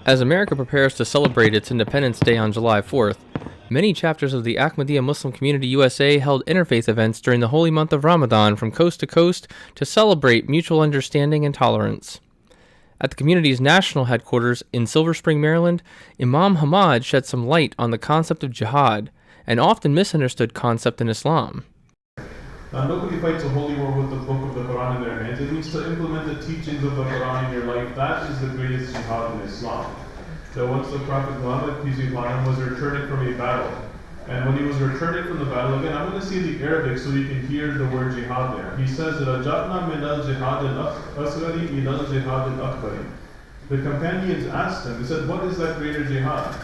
As America prepares to celebrate its Independence Day on July 4th, many chapters of the Ahmadiyya Muslim Community USA held interfaith events during the holy month of Ramadan from coast to coast to celebrate mutual understanding and tolerance. At the community's national headquarters in Silver Spring, Maryland, Imam Mahdi shed some light on the concept of jihad, an often misunderstood concept in Islam. Nobody fights a holy war with the book of the Quran in their hands. It means to implement the teachings of the Quran in your life. That is the greatest jihad in Islam. That once the Prophet Muhammad, peace be upon him, was returning from a battle. And when he was returning from the battle, again, I'm going to say the Arabic so you can hear the word jihad there. He says, "Rajatna min al-jihad al-asghari ila al-jihad al-akbari." The companions asked him, they said, what is that greater jihad?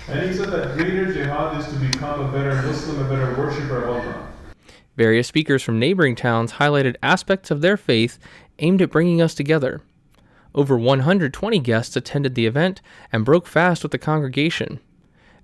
And he said that greater jihad is to become a better Muslim, a better worshipper of Allah. Various speakers from neighboring towns highlighted aspects of their faith aimed at bringing us together. Over 120 guests attended the event and broke fast with the congregation.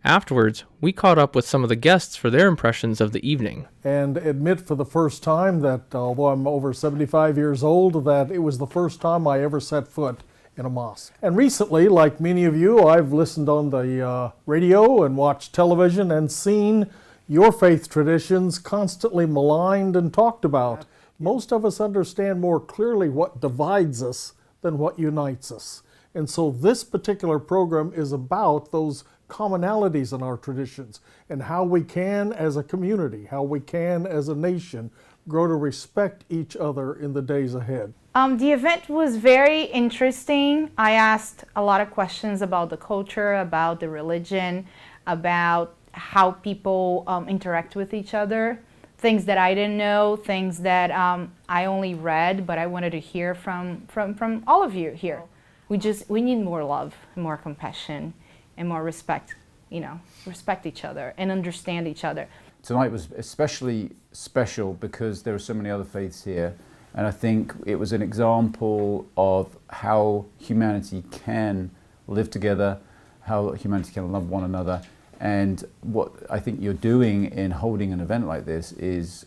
Afterwards, we caught up with some of the guests for their impressions of the evening. And admit for the first time that, although I'm over 75 years old, that it was the first time I ever set foot in a mosque. And recently, like many of you, I've listened on the radio and watched television and seen your faith traditions constantly maligned and talked about. Most of us understand more clearly what divides us than what unites us. And so this particular program is about those commonalities in our traditions and how we can as a community, how we can as a nation grow to respect each other in the days ahead. The event was very interesting. I asked a lot of questions about the culture, about the religion, about how people interact with each other, things that I didn't know, things that I only read, but I wanted to hear from all of you here. We need more love, more compassion, and more respect, respect each other and understand each other. Tonight was especially special because there are so many other faiths here, and I think it was an example of how humanity can live together, how humanity can love one another. And what I think you're doing in holding an event like this is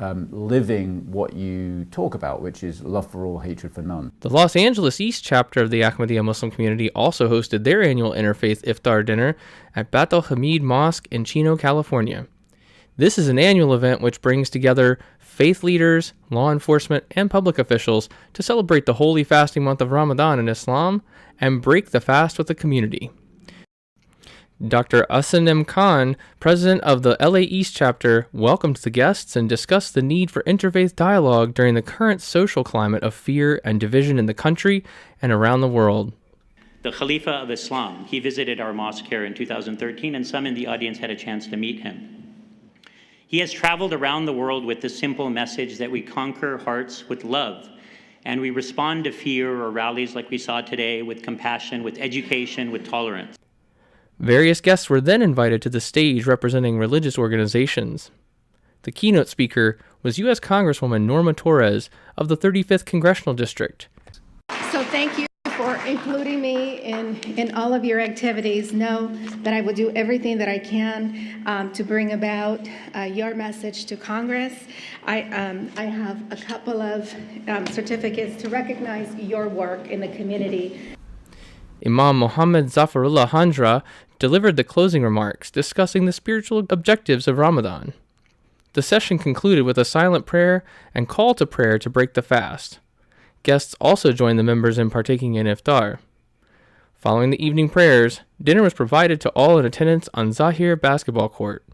living what you talk about, which is love for all, hatred for none. The Los Angeles East chapter of the Ahmadiyya Muslim community also hosted their annual interfaith iftar dinner at Bat al-Hamid Mosque in Chino, California. This is an annual event which brings together faith leaders, law enforcement, and public officials to celebrate the holy fasting month of Ramadan in Islam and break the fast with the community. Dr. Asan M. Khan, president of the LA East chapter, welcomed the guests and discussed the need for interfaith dialogue during the current social climate of fear and division in the country and around the world. The Khalifa of Islam, he visited our mosque here in 2013, and some in the audience had a chance to meet him. He has traveled around the world with the simple message that we conquer hearts with love, and we respond to fear or rallies like we saw today with compassion, with education, with tolerance. Various guests were then invited to the stage representing religious organizations. The keynote speaker was U.S. Congresswoman Norma Torres of the 35th Congressional District. So thank you for including me in all of your activities. Know that I will do everything that I can to bring about your message to Congress. I have a couple of certificates to recognize your work in the community. Imam Muhammad Zafarullah Handra delivered the closing remarks discussing the spiritual objectives of Ramadan. The session concluded with a silent prayer and call to prayer to break the fast. Guests also joined the members in partaking in iftar. Following the evening prayers, dinner was provided to all in attendance on Zahir basketball court.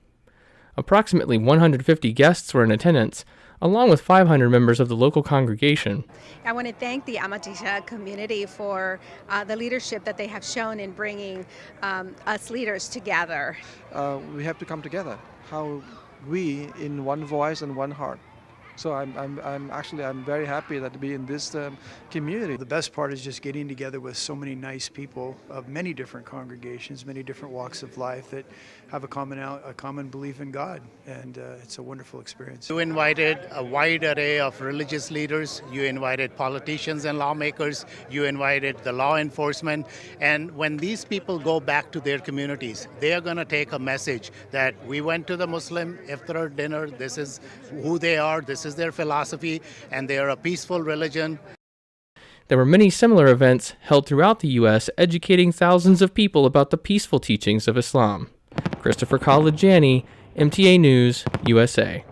Approximately 150 guests were in attendance, along with 500 members of the local congregation. I want to thank the Ahmadiyya community for the leadership that they have shown in bringing us leaders together. We have to come together, how we in one voice and one heart. So I'm very happy to be in this community. The best part is just getting together with so many nice people of many different congregations, many different walks of life that have a common belief in God, and it's a wonderful experience. You invited a wide array of religious leaders, you invited politicians and lawmakers, you invited the law enforcement, and when these people go back to their communities, they are going to take a message that we went to the Muslim iftar dinner, this is who they are, this is their philosophy, and they are a peaceful religion. There were many similar events held throughout the U.S. educating thousands of people about the peaceful teachings of Islam. Christopher Calagiani, MTA News, USA.